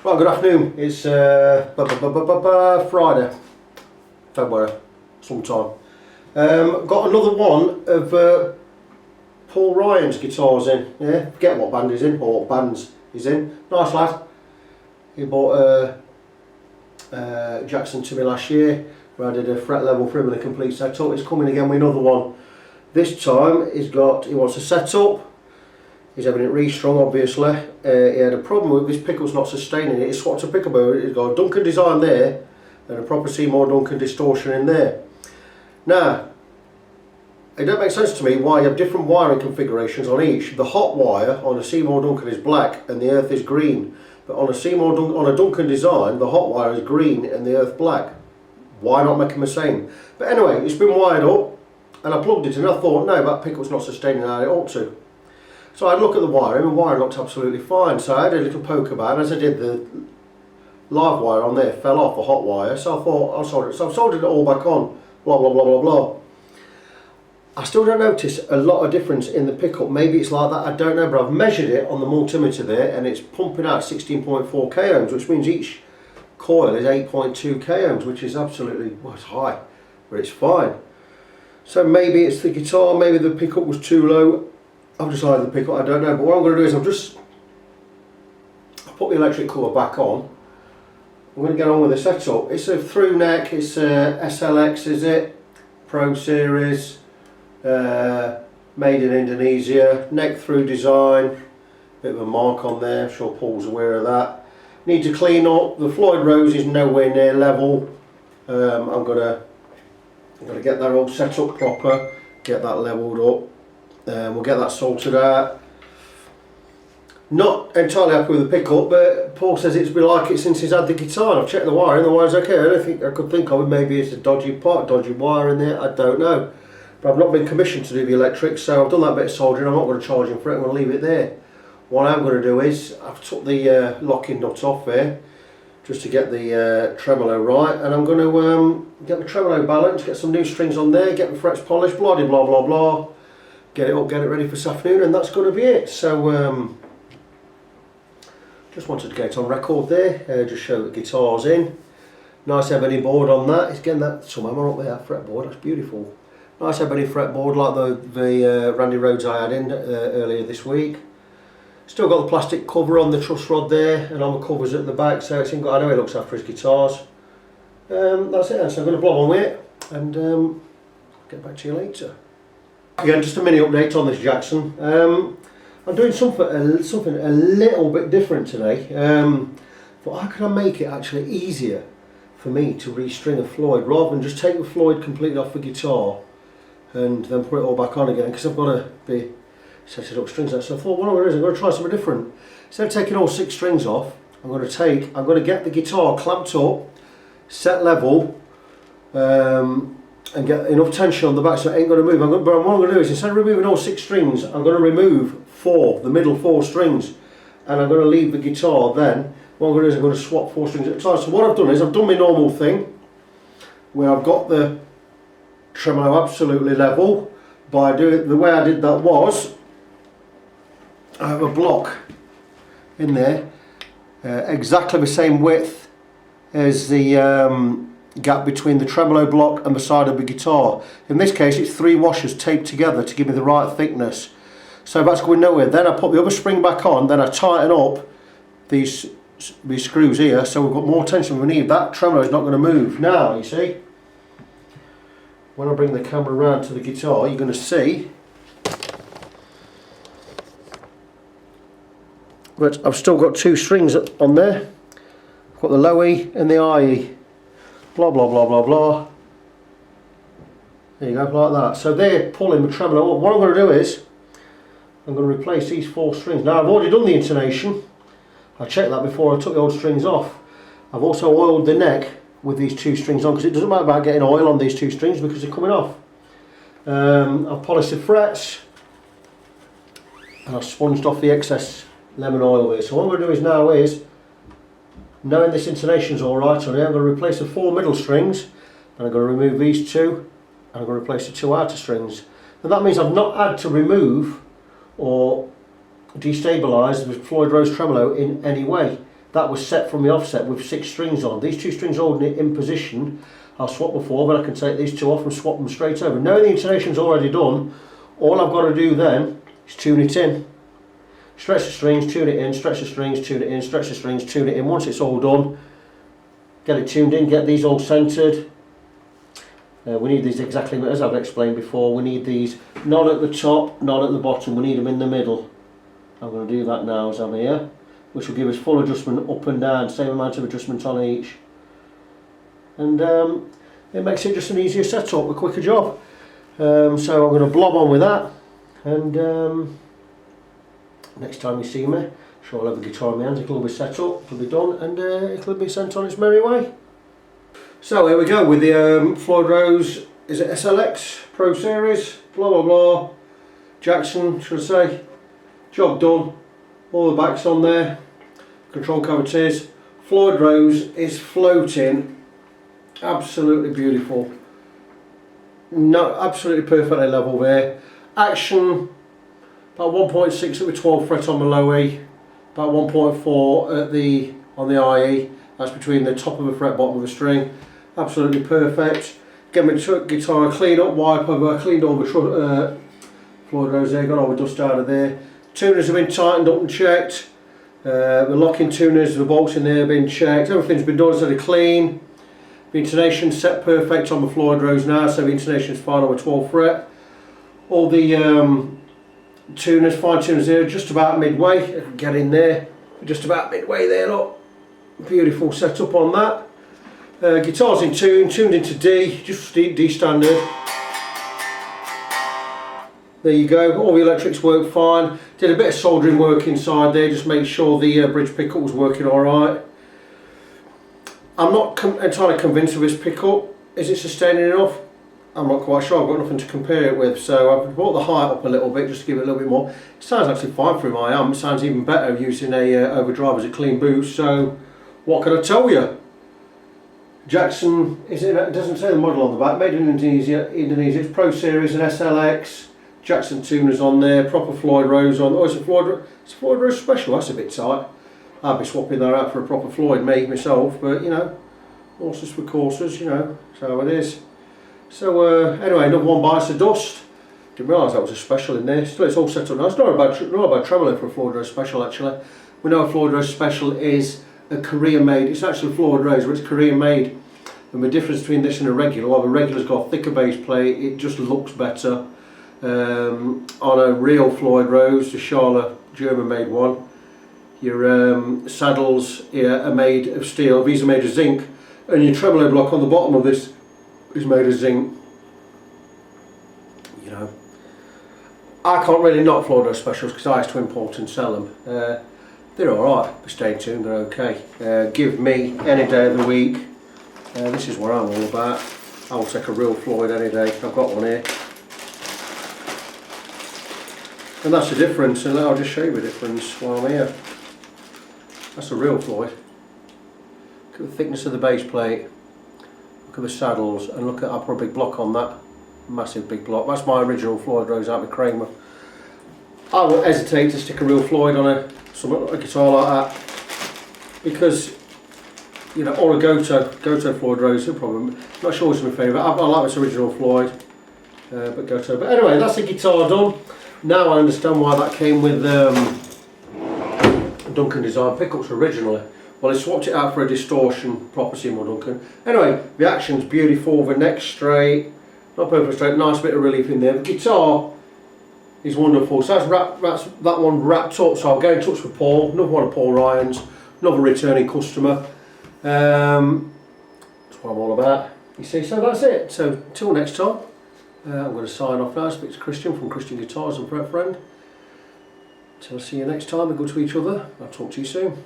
Right, good afternoon. It's Friday, February, sometime. Got another one of Paul Ryan's guitars in. Yeah, forget what band he's in or what bands he's in. Nice lad. He bought Jackson to me last year, where I did a fret level for him and a complete setup. He's coming again with another one. This time he wants a setup. He's having it restrung, obviously. He had a problem with his pickup's not sustaining it. He swapped a pickup over. He's got a Duncan design there and a proper Seymour Duncan distortion in there. Now, it don't make sense to me why you have different wiring configurations on each. The hot wire on a Seymour Duncan is black and the earth is green. But on a Duncan design, the hot wire is green and the earth black. Why not make them the same? But anyway, it's been wired up and I plugged it in and I thought, no, that pickup's not sustaining how it ought to. So I had a look at the wiring, and the wire looked absolutely fine. So I had a little poke about, and as I did, the live wire on there fell off, the hot wire. So I thought, I'll solder it. So I've soldered it all back on, blah, blah, blah, blah, blah. I still don't notice a lot of difference in the pickup. Maybe it's like that, I don't know, but I've measured it on the multimeter there, and it's pumping out 16.4 k ohms, which means each coil is 8.2 k ohms, which is absolutely, well, it's high, but it's fine. So maybe it's the guitar, maybe the pickup was too low. I've decided to pick up, I don't know, but what I'm going to do is I'll put the electric cover back on. I'm going to get on with the setup. It's a through neck, it's a SLX, is it? Pro Series, made in Indonesia, neck through design, bit of a mark on there, I'm sure Paul's aware of that. Need to clean up, the Floyd Rose is nowhere near level. I'm going to get that all set up proper, get that levelled up. We'll get that sorted out. Not entirely happy with the pickup, but Paul says it's been like it since he's had the guitar. And I've checked the wiring, the wire's okay. I don't think I could think of it. Maybe it's a dodgy part, dodgy wire in there. I don't know. But I've not been commissioned to do the electrics, so I've done that bit of soldering. I'm not going to charge him for it. I'm going to leave it there. What I'm going to do is I've took the locking nut off there just to get the tremolo right, and I'm going to get the tremolo balanced, get some new strings on there, get the frets polished, blah blah blah blah. Get it up, get it ready for this afternoon, and that's going to be it. So just wanted to get it on record there, just show the guitar's in. Nice ebony board on that. It's getting that some hammer up there, that fretboard, that's beautiful. Nice ebony fretboard like the Randy Rhodes I had in earlier this week. Still got the plastic cover on the truss rod there, and on the covers at the back, so it's in, I know he looks after his guitars. That's it, so I'm going to blow on with it, and get back to you later. Again, just a mini update on this Jackson. I'm doing something a little bit different today. But how can I make it actually easier for me to restring a Floyd rather than just take the Floyd completely off the guitar and then put it all back on again, because I've got to be setting up strings. So I thought, what I'm going to do is I'm going to try something different. Instead of taking all 6 strings off, I'm going to get the guitar clamped up, set level, and get enough tension on the back so it ain't going to move. But what I'm going to do is, instead of removing all 6 strings, I'm going to remove 4, the middle 4 strings, and I'm going to leave the guitar then. What I'm going to do is I'm going to swap 4 strings at a time. So what I've done is I've done my normal thing, where I've got the tremolo absolutely level. By doing the way I did that was, I have a block in there, exactly the same width as the gap between the tremolo block and the side of the guitar. In this case it's 3 washers taped together to give me the right thickness. So that's going nowhere. Then I put the other spring back on, then I tighten up these screws here so we've got more tension than we need. That tremolo is not going to move. Now you see, when I bring the camera around to the guitar, you're going to see that I've still got 2 strings on there. I've got the low E and the high E. Blah blah blah blah blah. There you go, like that. So they're pulling the tremolo up. What I'm going to do is I'm going to replace these 4 strings. Now I've already done the intonation. I checked that before I took the old strings off. I've also oiled the neck with these 2 strings on, because it doesn't matter about getting oil on these 2 strings because they're coming off. I've polished the frets and I've sponged off the excess lemon oil here. So what I'm going to do is now is, knowing this intonation's alright on here, I'm going to replace the 4 middle strings, and I'm going to remove these 2, and I'm going to replace the 2 outer strings. And that means I've not had to remove or destabilise the Floyd Rose tremolo in any way, that was set from the offset with 6 strings on. These 2 strings holding it in position. I'll swap before, but I can take these 2 off and swap them straight over. Now the intonation's already done, all I've got to do then is tune it in. Stretch the strings, tune it in, stretch the strings, tune it in, stretch the strings, tune it in. Once it's all done, get it tuned in, get these all centred. We need these exactly as I've explained before. We need these not at the top, not at the bottom, we need them in the middle. I'm going to do that now as I'm here, which will give us full adjustment up and down, same amount of adjustment on each. And it makes it just an easier setup, a quicker job. So I'm going to blob on with that, and next time you see me, sure I'll have the guitar in my hands, it'll be set up, it'll be done, and it'll be sent on its merry way. So here we go with the Floyd Rose, is it SLX Pro Series, blah blah blah, Jackson should I say, job done, all the backs on there, control cavities. Floyd Rose is floating. Absolutely beautiful. No, absolutely perfectly level there. Action about 1.6 at the 12th fret on the low E, about 1.4 at the on the IE. That's between the top of the fret, bottom of the string. Absolutely perfect. Get my guitar clean up, wipe over. I cleaned all the Floyd Rose there, got all the dust out of there. Tuners have been tightened up and checked. The locking tuners, the bolts in there have been checked. Everything's been done so they're clean. The intonation's set perfect on the Floyd Rose now, so the intonation's fine on the 12th fret. All the tuners, fine tuners there, just about midway. I can get in there, just about midway there, look. Beautiful setup on that. Guitar's in tune, tuned into D, just D standard. There you go, all the electrics work fine. Did a bit of soldering work inside there, just make sure the bridge pickup was working alright. I'm not entirely convinced of this pickup. Is it sustaining enough? I'm not quite sure, I've got nothing to compare it with, so I've brought the height up a little bit just to give it a little bit more. It sounds actually fine through my amp, it sounds even better using a overdrive as a clean boost, so what can I tell you? Jackson, it doesn't say the model on the back, made in Indonesia, it's Pro Series and SLX, Jackson tuners on there, proper Floyd Rose on, it's a Floyd Rose Special, that's a bit tight. I'd be swapping that out for a proper Floyd, myself, but you know, horses for courses, you know, so it is. So anyway, another one bites of dust. Didn't realise that was a special in there. Still, it's all set up now. It's not a bad tremolo for a Floyd Rose Special actually. We know a Floyd Rose Special is a Korean made. It's actually a Floyd Rose, but it's Korean made. And the difference between this and a regular, while the regular's got a thicker bass plate, it just looks better. On a real Floyd Rose, the Charlotte German made one, your saddles here are made of steel, these are made of zinc, and your tremolo block on the bottom of this is made of zinc. You know, I can't really knock Floyd Rose Specials because I used to import and sell them. They're alright, but stay tuned, they're okay. Give me any day of the week, this is what I'm all about. I will take a real Floyd any day, I've got one here. And that's the difference, and I'll just show you the difference while I'm here. That's a real Floyd. Look at the thickness of the base plate, look at the saddles, and look at, I put a big block on that. Massive big block. That's my original Floyd Rose out with Kramer. I won't hesitate to stick a real Floyd on a guitar like that, because, you know, or a Goto Floyd Rose, no problem. Not sure it's my favourite. I like this original Floyd, but Goto. But anyway, that's the guitar done. Now I understand why that came with Duncan Design pickups originally. Well, I swapped it out for a distortion proper Seymour Duncan. Anyway, the action's beautiful, the neck's straight, not perfectly straight, nice bit of relief in there. The guitar is wonderful. So that's that one wrapped up. So I'll go in touch with Paul, another one of Paul Ryan's, another returning customer. That's what I'm all about. You see, so that's it. So till next time. I'm going to sign off now. Speak to Christian from Christian Guitars and Fret Friend. Till I see you next time and good to each other. I'll talk to you soon.